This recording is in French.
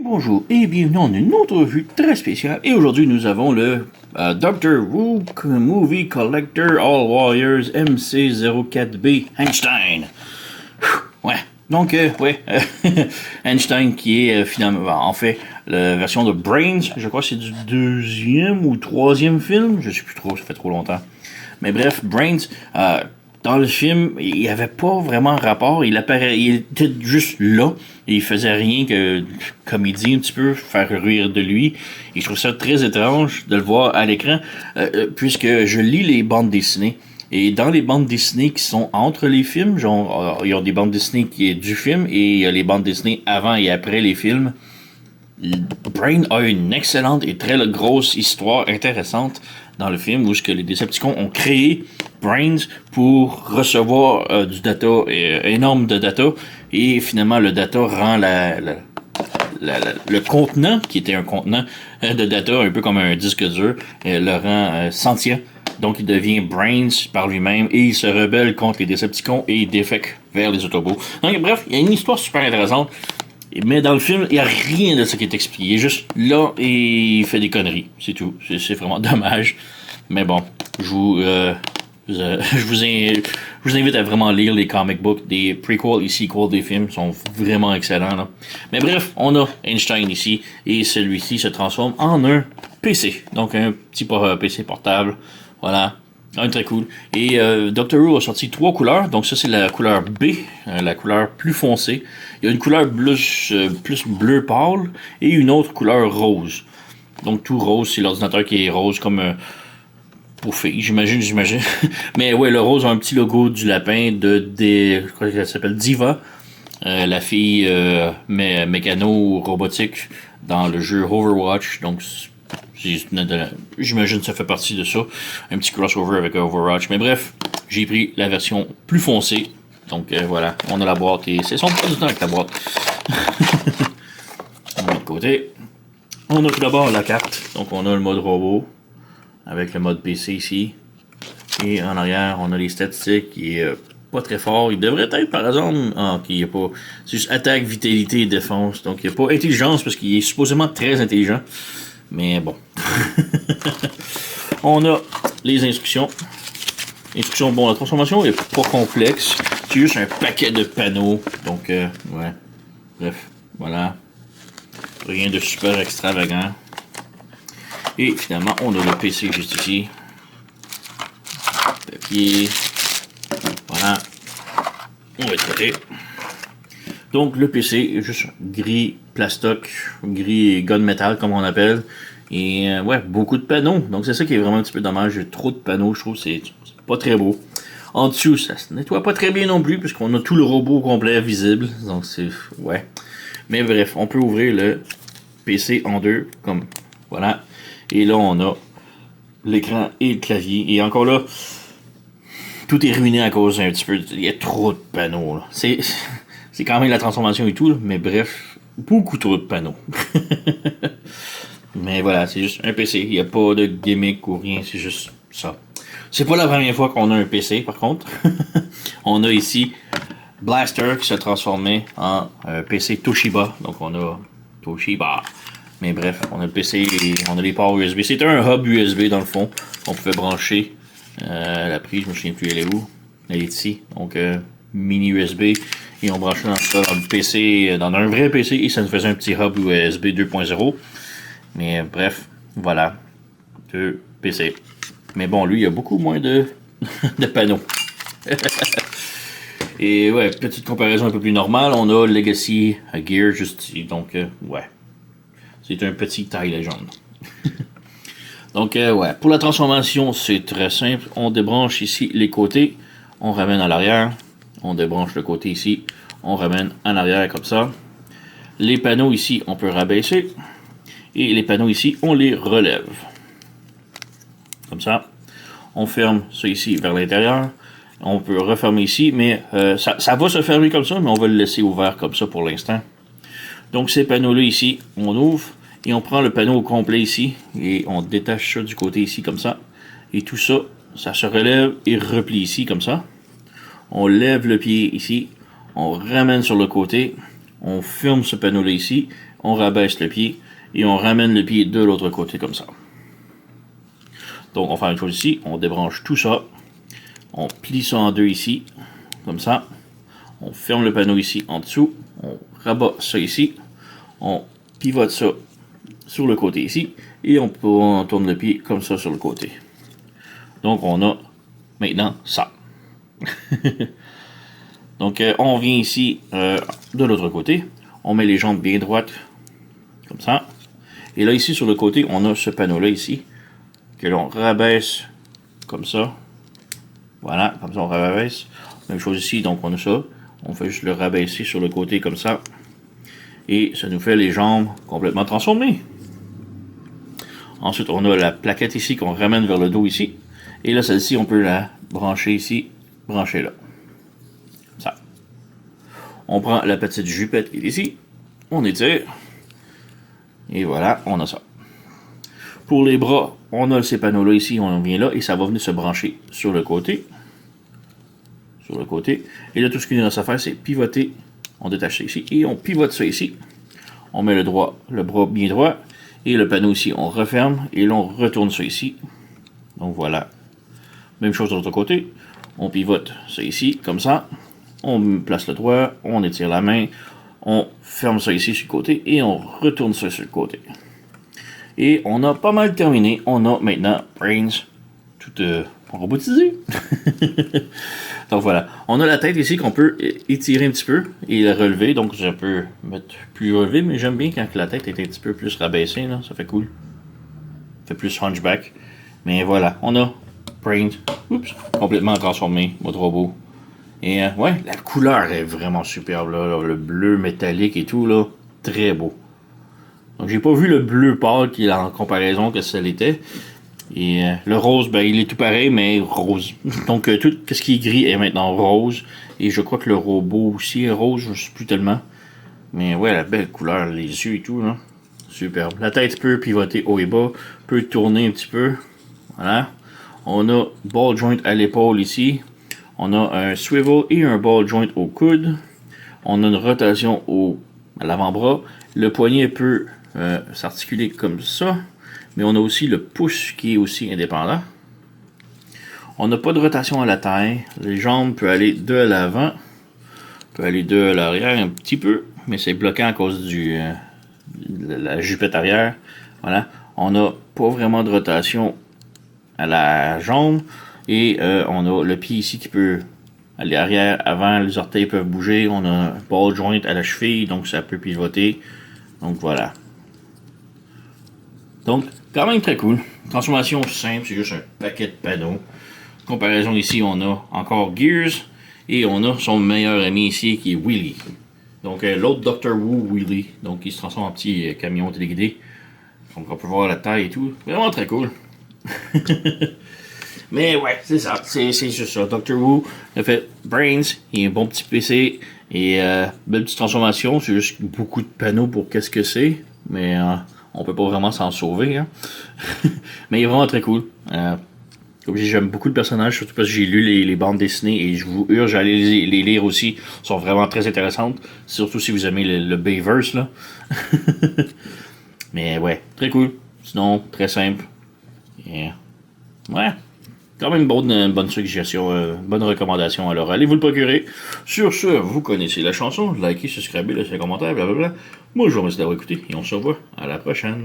Bonjour et bienvenue dans une autre revue très spéciale. Et aujourd'hui, nous avons le Doctor Who Movie Collector All Warriors MC04B Einstein. Ouais. Donc, Einstein qui est finalement, en fait, la version de Brains. Je crois que c'est du deuxième ou troisième film. Je sais plus trop, ça fait trop longtemps. Mais bref, Brains, dans le film, il n'y avait pas vraiment rapport. Il était juste là. Et il faisait rien que comédie un petit peu, faire rire de lui. Et je trouve ça très étrange de le voir à l'écran, puisque je lis les bandes dessinées. Et dans les bandes dessinées qui sont entre les films, genre, il y a des bandes dessinées qui est du film et il y a les bandes dessinées avant et après les films. Brain a une excellente et très grosse histoire intéressante dans le film où les Decepticons ont créé Brains pour recevoir du data, énorme de data, et finalement le data rend le contenant, qui était un contenant de data un peu comme un disque dur, le rend sentient. Donc il devient Brains par lui-même et il se rebelle contre les Decepticons et il défecte vers les Autobots. Donc bref, il y a une histoire super intéressante. Mais dans le film, il n'y a rien de ça qui est expliqué. Il est juste là et il fait des conneries. C'est tout. C'est vraiment dommage. Mais bon, je vous invite à vraiment lire les comic books, des prequels et sequels des films. Ils sont vraiment excellents, là. Mais bref, on a Einstein ici et celui-ci se transforme en un PC. Donc un petit PC portable. Voilà. Très cool. Et Doctor Who a sorti 3 couleurs. Donc ça, c'est la couleur B, la couleur plus foncée. Il y a une couleur plus bleu pâle et une autre couleur rose. Donc tout rose, c'est l'ordinateur qui est rose comme pour filles, j'imagine. Mais ouais, le rose a un petit logo du lapin je crois qu'elle s'appelle Diva, la fille mécano-robotique dans le jeu Overwatch. Donc j'imagine que ça fait partie de ça. Un petit crossover avec Overwatch. Mais bref, j'ai pris la version plus foncée. Donc voilà, on a la boîte et c'est son pas du temps avec la boîte. On met de côté. On a tout d'abord la carte. Donc on a le mode robot avec le mode PC ici. Et en arrière, on a les statistiques qui est pas très fort. Il devrait être par exemple. Il n'y a pas. C'est juste attaque, vitalité et défense. Donc il n'y a pas intelligence parce qu'il est supposément très intelligent. Mais bon. On a les instructions. Instructions, bon, la transformation est pas complexe. C'est juste un paquet de panneaux. Donc, ouais. Bref, voilà. Rien de super extravagant. Et finalement, on a le PC juste ici. Papier. Voilà. On va être côté. Donc, le PC est juste gris plastoc, gris gunmetal, comme on appelle. Et ouais, beaucoup de panneaux. Donc, c'est ça qui est vraiment un petit peu dommage. J'ai trop de panneaux, je trouve. C'est pas très beau. En dessous, ça se nettoie pas très bien non plus, puisqu'on a tout le robot complet visible. Donc, c'est. Ouais. Mais bref, on peut ouvrir le PC en deux, comme. Voilà. Et là, on a l'écran et le clavier. Et encore là, tout est ruiné à cause d'un petit peu. Il y a trop de panneaux, là. C'est quand même la transformation et tout, là, mais bref, beaucoup trop de panneaux. Mais voilà, c'est juste un PC. Il n'y a pas de gimmick ou rien, c'est juste ça. C'est pas la première fois qu'on a un PC, par contre. On a ici Blaster qui s'est transformé en PC Toshiba. Donc on a Toshiba. Mais bref, on a le PC et on a les ports USB. C'est un hub USB dans le fond. On pouvait brancher la prise, je me souviens plus elle est où. Elle est ici. Donc mini USB. Et on branchait dans ça dans le PC, dans un vrai PC, et ça nous faisait un petit hub USB 2.0. Mais bref, voilà. 2 PC. Mais bon, lui, il y a beaucoup moins de panneaux. Et ouais, petite comparaison un peu plus normale, on a Legacy Gear juste ici. Donc, ouais. C'est un petit taille légende. Donc, ouais. Pour la transformation, c'est très simple. On débranche ici les côtés. On ramène à l'arrière. On débranche le côté ici. On ramène en arrière comme ça. Les panneaux ici, on peut rabaisser. Et les panneaux ici, on les relève. Comme ça. On ferme ça ici vers l'intérieur. On peut refermer ici, mais ça va se fermer comme ça, mais on va le laisser ouvert comme ça pour l'instant. Donc ces panneaux-là ici, on ouvre et on prend le panneau au complet ici et on détache ça du côté ici comme ça. Et tout ça, ça se relève et replie ici comme ça. On lève le pied ici, on ramène sur le côté, on ferme ce panneau-là ici, on rabaisse le pied et on ramène le pied de l'autre côté comme ça. Donc on fait une chose ici, on débranche tout ça, on plie ça en deux ici, comme ça, on ferme le panneau ici en dessous, on rabat ça ici, on pivote ça sur le côté ici, et on tourne le pied comme ça sur le côté. Donc on a maintenant ça. Donc on vient ici de l'autre côté, on met les jambes bien droites, comme ça, et là ici sur le côté, on a ce panneau-là ici, que l'on rabaisse comme ça. Voilà, comme ça on rabaisse. Même chose ici, donc on a ça. On fait juste le rabaisser sur le côté comme ça. Et ça nous fait les jambes complètement transformées. Ensuite, on a la plaquette ici qu'on ramène vers le dos ici. Et là, celle-ci, on peut la brancher ici, brancher là. Comme ça. On prend la petite jupette qui est ici. On étire. Et voilà, on a ça. Pour les bras, on a ces panneaux-là ici, on vient là, et ça va venir se brancher sur le côté. Sur le côté. Et là, tout ce qu'il nous reste à faire, c'est pivoter. On détache ça ici, et on pivote ça ici. On met le bras bien droit, et le panneau ici, on referme, et là, on retourne ça ici. Donc voilà. Même chose de l'autre côté. On pivote ça ici, comme ça. On place le doigt, on étire la main, on ferme ça ici sur le côté, et on retourne ça sur le côté. Et on a pas mal terminé. On a maintenant Brains tout robotisé. Donc voilà. On a la tête ici qu'on peut étirer un petit peu et la relever. Donc je peux mettre plus relevé, mais j'aime bien quand la tête est un petit peu plus rabaissée. Là. Ça fait cool. Ça fait plus hunchback. Mais voilà. On a Brains complètement transformé. Mode robot. Et ouais, la couleur est vraiment superbe. Là. Le bleu métallique et tout. Là, très beau. Donc j'ai pas vu le bleu pâle qui est en comparaison que ça l'était. Et le rose, ben il est tout pareil, mais rose. Donc tout ce qui est gris est maintenant rose. Et je crois que le robot aussi est rose, je sais plus tellement. Mais ouais, la belle couleur, les yeux et tout, là. Superbe. La tête peut pivoter haut et bas, peut tourner un petit peu. Voilà. On a ball joint à l'épaule ici. On a un swivel et un ball joint au coude. On a une rotation à l'avant-bras. Le poignet peut s'articuler comme ça, mais on a aussi le pouce qui est aussi indépendant. On n'a pas de rotation à la taille. Les jambes peuvent aller de l'avant, peut aller de l'arrière un petit peu, mais c'est bloqué à cause de la jupette arrière. Voilà. On n'a pas vraiment de rotation à la jambe et on a le pied ici qui peut aller arrière, avant, les orteils peuvent bouger. On a un ball joint à la cheville, donc ça peut pivoter. Donc voilà. Donc, quand même très cool. Transformation simple, c'est juste un paquet de panneaux. Comparaison ici, on a encore Gears. Et on a son meilleur ami ici qui est Wheelie. Donc l'autre Dr. Wu Wheelie. Donc il se transforme en petit camion téléguidé. Donc on peut voir la taille et tout. Vraiment très cool. Mais ouais, c'est ça. C'est juste ça. Dr. Wu a fait Brains. Il est un bon petit PC. Et belle petite transformation. C'est juste beaucoup de panneaux pour qu'est-ce que c'est. Mais on peut pas vraiment s'en sauver. Hein. Mais il est vraiment très cool. Comme je dis, j'aime beaucoup le personnage, surtout parce que j'ai lu les bandes dessinées et je vous urge à aller les lire aussi. Elles sont vraiment très intéressantes. Surtout si vous aimez le Bayverse là. Mais ouais, très cool. Sinon, très simple. Yeah. Ouais. Quand même une bonne suggestion, bonne recommandation. Alors allez vous le procurer. Sur ce, vous connaissez la chanson. Likez, subscribez, laissez un commentaire, blablabla. Moi je vous remercie d'avoir écouté et on se revoit à la prochaine.